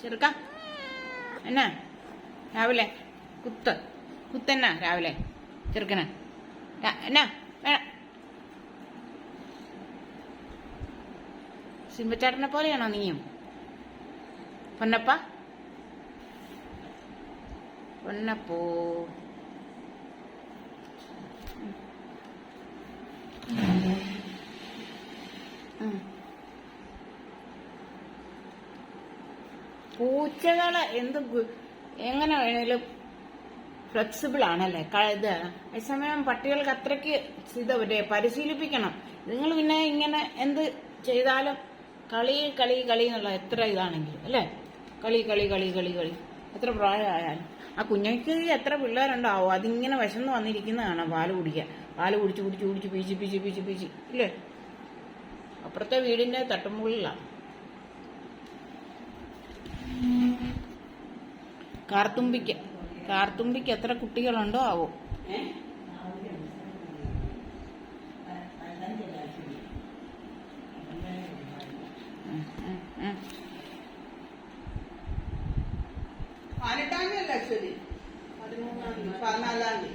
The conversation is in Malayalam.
ചെറുക്ക എന്നാ രാവിലെ കുത്തന്നാ രാവിലെ ചെറുക്കന് എന്നാ വേണം. സിംബച്ചാട്ടനെ പോലെയാണോ നീയും? പൊന്നപ്പ പൊന്നപ്പോ പൂച്ചകളെ എങ്ങനെ വേണേലും ഫ്ലെക്സിബിൾ ആണല്ലേ ഇത്. അതേസമയം പട്ടികൾക്ക് അത്രയ്ക്ക് പരിശീലിപ്പിക്കണം. നിങ്ങൾ പിന്നെ ഇങ്ങനെ എന്ത് ചെയ്താലും കളി കളി കളി എന്നുള്ള എത്ര ഇതാണെങ്കിലും അല്ലേ, കളി കളി കളി കളി കളി എത്ര പ്രായമായാലും. ആ കുഞ്ഞയ്ക്ക് എത്ര പിള്ളേരുണ്ടാവും, അതിങ്ങനെ വിശന്ന് വന്നിരിക്കുന്നതാണ് പാല് കുടിക്കാൻ. പാല് കുടിച്ച് കുടിച്ച് കുടിച്ച് പീച്ച് പീച്ച് പീച്ച് പീച്ച് ഇല്ലേ. അപ്പുറത്തെ വീടിന്റെ തട്ടുമുകളിലാണ്. കാർത്തുമ്പിക്ക് എത്ര കുട്ടികളുണ്ടോ ആവോ. പാലിട്ടാൻ അല്ല, 14 14